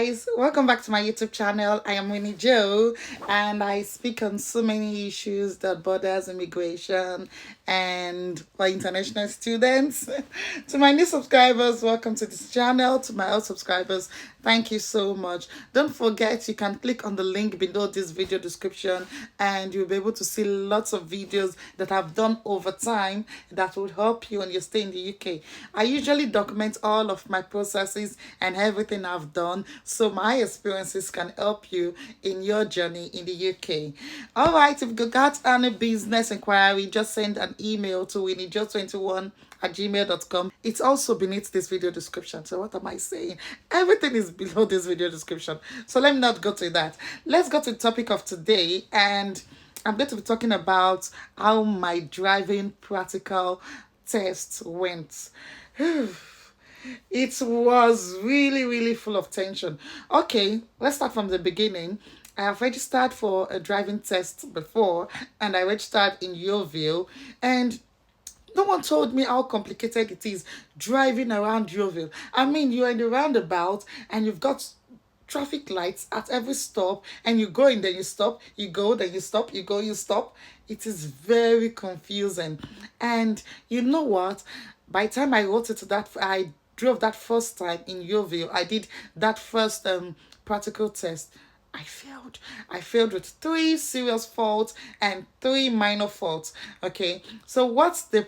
guys, welcome back to my YouTube channel. I am Winnie Joe and I speak on so many issues that borders immigration and for international students. To my new subscribers, welcome to this channel. To my old subscribers, thank you so much. Don't forget you can click on the link below this video description and you'll be able to see lots of videos that I've done over time that will help you when you stay in the UK. I usually document all of my processes and everything I've done so my experiences can help you in your journey in the UK. All right, if you got any business inquiry, just send an email to winniejo21@gmail.com. It's also beneath this video description. So what am I saying? Everything is below this video description. So let me not go to that. Let's go to the topic of today, and I'm going to be talking about how my driving practical test went. It was really full of tension. Okay, let's start from the beginning. I have registered for a driving test before, and I registered in Yeovil, and no one told me how complicated it is driving around Yeovil. I mean, you're in the roundabout and you've got traffic lights at every stop, and you go in, then you stop, you go, then you stop, you go, you stop. It is very confusing. And you know what? By the time I wrote it, that I drove that first time in Yeovil, I did that first practical test. I failed. I failed with 3 serious faults and 3 minor faults. Okay, so what they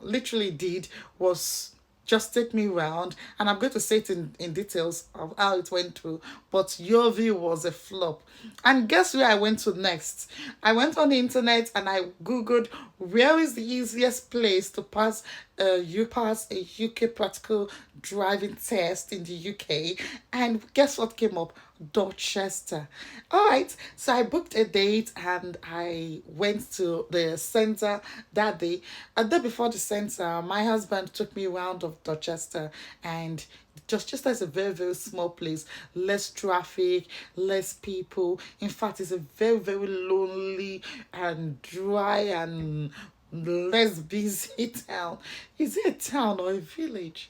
literally did was just take me round, and I'm going to say it in details of how it went through. But Yeovil was a flop. And guess where I went to next? I went on the internet and I googled where is the easiest place to pass a UK practical driving test in the UK, and guess what came up? Dorchester. All right, so I booked a date and I went to the center that day. A day before the center, my husband took me around of Dorchester, and Dorchester is a very small place, less traffic, less people. In fact, it's a very lonely and dry and less busy town. Is it a town or a village?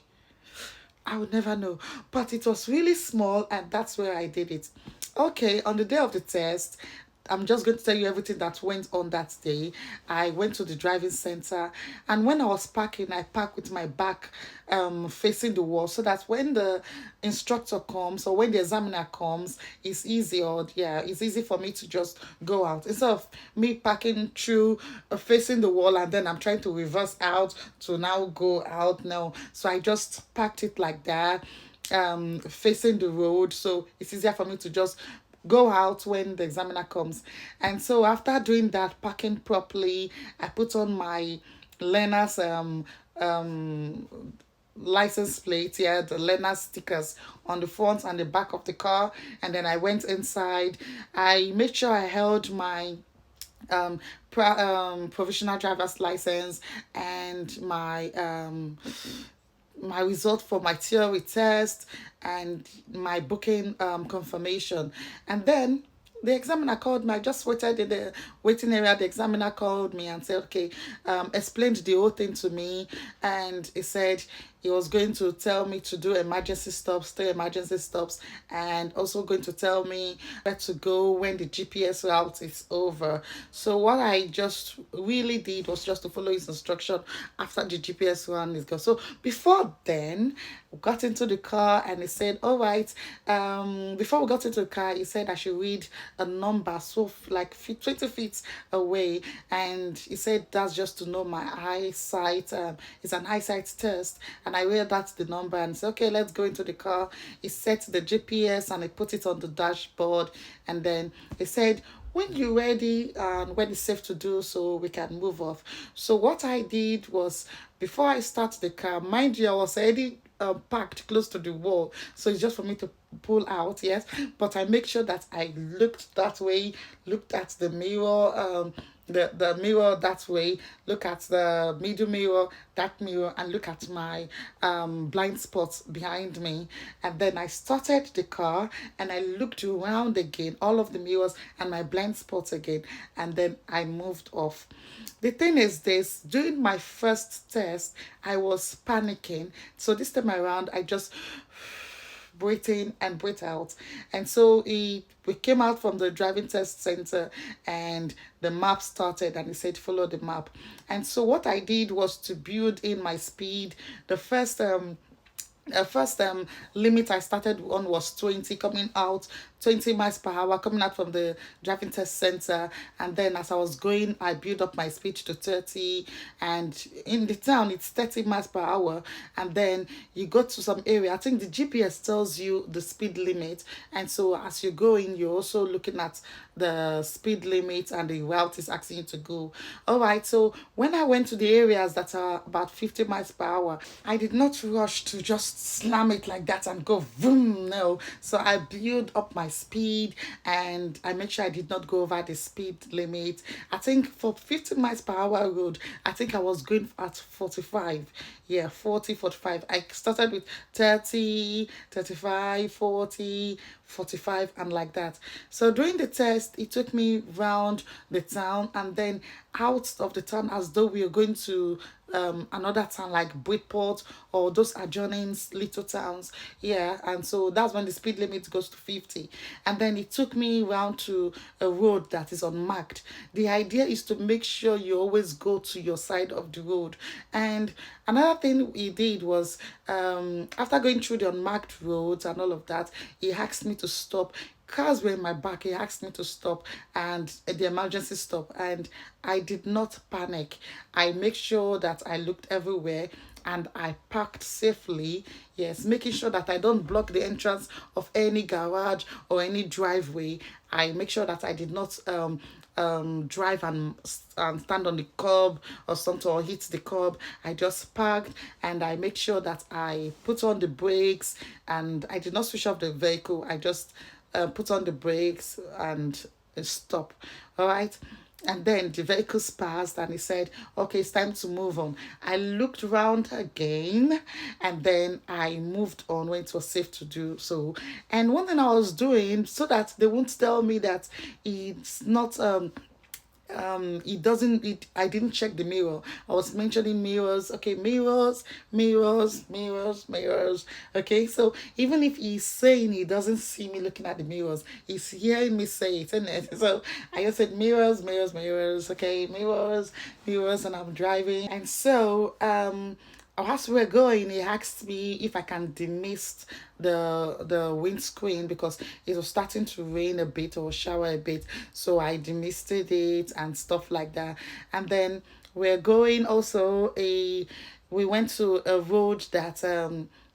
I would never know. But it was really small, and that's where I did it. Okay, on the day of the test, I'm just going to tell you everything that went on that day. I went to the driving center, and when I was parking, I parked with my back facing the wall so that when the instructor comes or when the examiner comes, it's easy, or yeah, it's easy for me to just go out instead of me parking through facing the wall and then I'm trying to reverse out to now go out. No, so I just parked it like that, facing the road, so it's easier for me to just go out when the examiner comes. And so after doing that, parking properly, I put on my learner's um license plate, yeah, the learner stickers on the front and the back of the car, and then I went inside. I made sure I held my provisional driver's license and my result for my theory test and my booking confirmation. And then the examiner called me. I just waited in the waiting area. The examiner called me and said, okay, explained the whole thing to me. And he said he was going to tell me to do emergency stops, 3 emergency stops, and also going to tell me where to go when the GPS route is over. So what I just really did was just to follow his instruction after the GPS run is gone. So before then, we got into the car and he said, all right, before we got into the car, he said I should read a number so like 20 feet away, and he said that's just to know my eyesight. It's an eyesight test, and I read that's the number and said, okay, let's go into the car. He set the GPS and he put it on the dashboard, and then he said, when you're ready and when it's safe to do so, we can move off. So what I did was, before I start the car, mind you, I was already parked close to the wall, so it's just for me to pull out, yes, but I make sure that I looked that way, looked at the mirror, the mirror that way, look at the middle mirror, that mirror, and look at my blind spots behind me. And then I started the car and I looked around again, all of the mirrors and my blind spots again, and then I moved off. The thing is this, during my first test, I was panicking. So this time around, I just breathe in and breathe out. And so we came out from the driving test center, and the map started, and he said follow the map. And so what I did was to build in my speed. The first limit I started on was 20 coming out, 20 miles per hour coming out from the driving test center. And then as I was going, I built up my speed to 30. And in the town, it's 30 miles per hour. And then you go to some area. I think the GPS tells you the speed limit. And so as you're going, you're also looking at the speed limit, and the route is asking you to go. All right. So when I went to the areas that are about 50 miles per hour, I did not rush to just slam it like that and go boom. No. So I built up my speed, and I made sure I did not go over the speed limit. I think for 50 miles per hour road, I think I was going at 45. Yeah, 40, 45. I started with 30, 35, 40, 45, and like that. So during the test, it took me round the town and then out of the town, as though we were going to another town like Bridport or those adjoining little towns. Yeah, and so that's when the speed limit goes to 50. And then it took me round to a road that is unmarked. The idea is to make sure you always go to your side of the road. And another thing he did was, after going through the unmarked roads and all of that, he asked me to stop. Cars were in my back. He asked me to stop, and the emergency stop, and I did not panic. I make sure that I looked everywhere, and I parked safely. Yes, making sure that I don't block the entrance of any garage or any driveway. I make sure that I did not drive and stand on the curb or something, or hit the curb. I just parked, and I make sure that I put on the brakes, and I did not switch off the vehicle. I just put on the brakes and stop. All right. And then the vehicles passed, and he said, okay, it's time to move on. I looked around again, and then I moved on when it was safe to do so. And one thing I was doing, so that they won't tell me that it's not it doesn't it I didn't check the mirror. I was mentioning mirrors. Okay, mirrors, mirrors, mirrors, mirrors. Okay, so even if he's saying he doesn't see me looking at the mirrors, he's hearing me say it, isn't it? So I just said mirrors, mirrors, mirrors. Okay, mirrors, mirrors. And I'm driving. And so as we were going, he asked me if I can demist the windscreen, because it was starting to rain a bit or shower a bit. So I demisted it and stuff like that. And then we're going also we went to a road that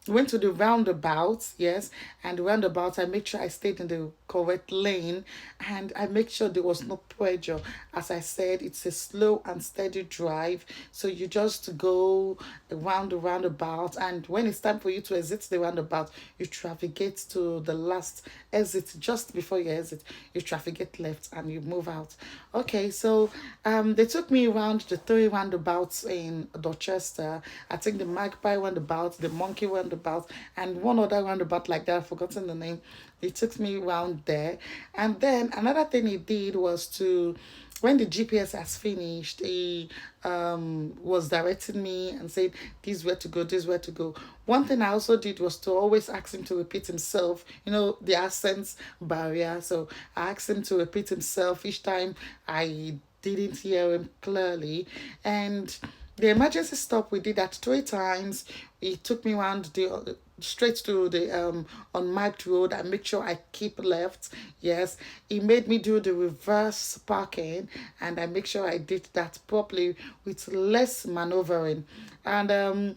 went to the roundabout. Yes, and the roundabout, I made sure I stayed in the correct lane, and I make sure there was no pressure. As I said, it's a slow and steady drive, so you just go around the roundabout, and when it's time for you to exit the roundabout, you navigate to the last exit. Just before you exit, you navigate left and you move out. Okay, so they took me around the three roundabouts in Dorchester. I think the Magpie roundabout, the Monkey roundabout, and one other roundabout like that. I've forgotten the name. He took me around there. And then another thing he did was to, when the GPS has finished, he was directing me and said, this is where to go, this is where to go. One thing I also did was to always ask him to repeat himself, the accents barrier. So I asked him to repeat himself each time I didn't hear him clearly. And the emergency stop, we did that 3 times. He took me around the straight to the unmarked road. I make sure I keep left. Yes, he made me do the reverse parking, and I make sure I did that properly with less maneuvering. And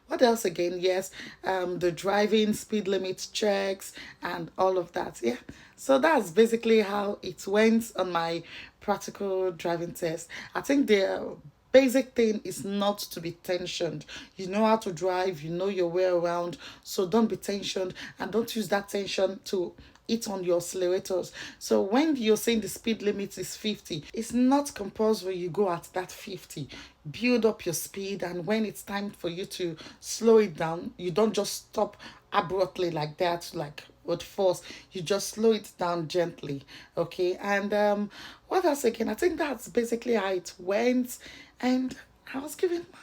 what else again? Yes, the driving speed limit checks and all of that. Yeah, so that's basically how it went on my practical driving test. I think the basic thing is not to be tensioned. You know how to drive, you know your way around, so don't be tensioned, and don't use that tension to hit on your accelerators. So when you're saying the speed limit is 50, it's not compulsory you go at that 50. Build up your speed, and when it's time for you to slow it down, you don't just stop abruptly like that, like with force. You just slow it down gently. Okay, and what else again? I think that's basically how it went, and I was giving my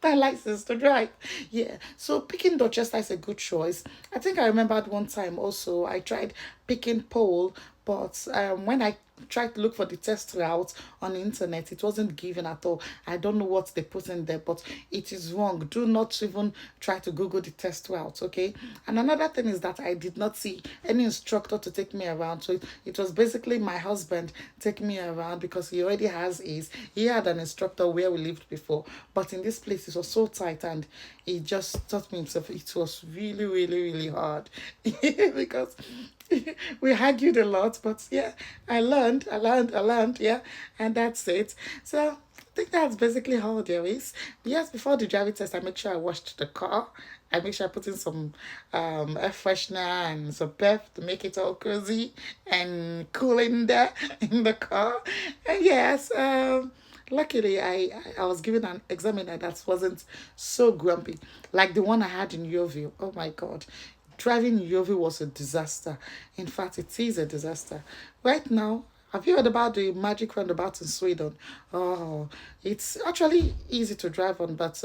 that license to drive. Yeah. So picking Dorchester is a good choice. I think I remembered one time also I tried picking Poole, but when I tried to look for the test route on the internet, it wasn't given at all. I don't know what they put in there, but it is wrong. Do not even try to Google the test route, okay? And another thing is that I did not see any instructor to take me around. So it was basically my husband taking me around because he already has his. He had an instructor where we lived before, but in this place it was so tight and he just taught me himself. It was really, really, really hard because we argued a lot, but yeah, I learned, yeah, and that's it. So I think that's basically how there is. Yes, before the driving test, I make sure I washed the car. I make sure I put in some air freshener and some pep to make it all cozy and cool in there in the car. And yes, luckily I was given an examiner that wasn't so grumpy like the one I had in Yeovil. Oh my god. Driving in Yeovil was a disaster. In fact, it is a disaster. Right now, have you heard about the magic roundabout in Sweden? Oh, it's actually easy to drive on, but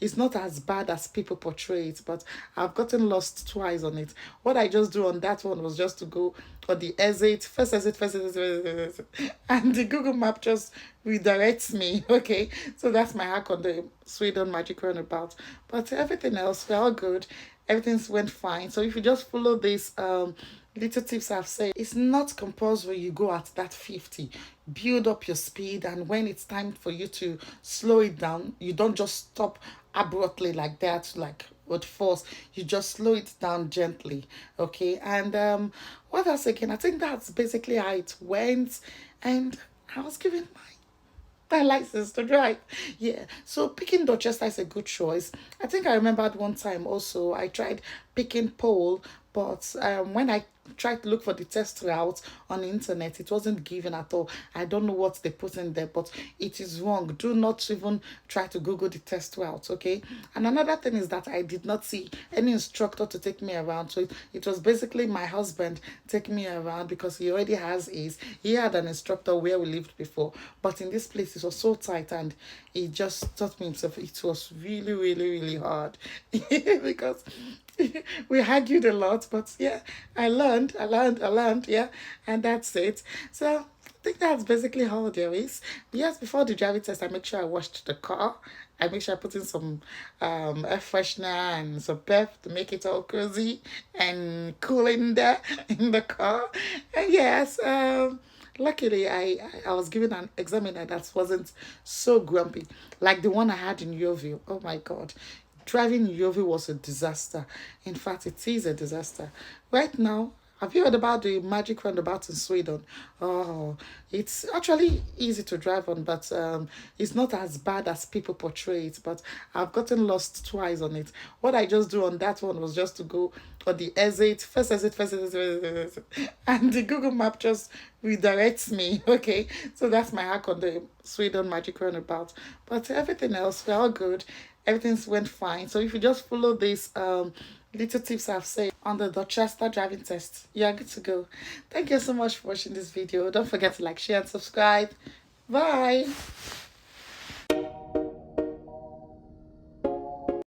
it's not as bad as people portray it. But I've gotten lost twice on it. What I just do on that one was just to go on the exit, first exit, first exit, and the Google map just redirects me. Okay, so that's my hack on the Sweden magic roundabout. But everything else, we're all good. Everything's went fine. So if you just follow these little tips I've said, it's not compulsory you go at that 50. Build up your speed, and when it's time for you to slow it down, you don't just stop abruptly like that, like with force. You just slow it down gently. Okay. And what else again? I think that's basically how it went. And I was given my license to drive. Yeah. So picking Dorchester is a good choice. I think I remembered one time also I tried picking Poole, but when I tried to look for the test route on the internet, it wasn't given at all. I don't know what they put in there, but it is wrong. Do not even try to Google the test route, okay? And another thing is that I did not see any instructor to take me around. So it was basically my husband taking me around because he already has his. He had an instructor where we lived before, but in this place it was so tight and he just taught me himself. It was really, really, really hard because we argued a lot, but yeah, I learned, yeah, and that's it. So I think that's basically how there is. Yes, before the driving test, I make sure I washed the car. I make sure I put in some air freshener and some pep to make it all cozy and cool in there in the car. And yes, luckily I was given an examiner that wasn't so grumpy like the one I had in Yeovil. Oh my god. Driving in Yeovil was a disaster. In fact, it is a disaster. Right now, have you heard about the magic roundabout in Sweden? Oh, it's actually easy to drive on, but it's not as bad as people portray it. But I've gotten lost twice on it. What I just do on that one was just to go on the exit, first exit, first exit, first exit, and the Google map just redirects me. Okay, so that's my hack on the Sweden magic roundabout. But everything else, we're all good. Everything's went fine. So if you just follow these little tips I've said on the Dorchester driving test, you're good to go. Thank you so much for watching this video. Don't forget to like, share, and subscribe. Bye.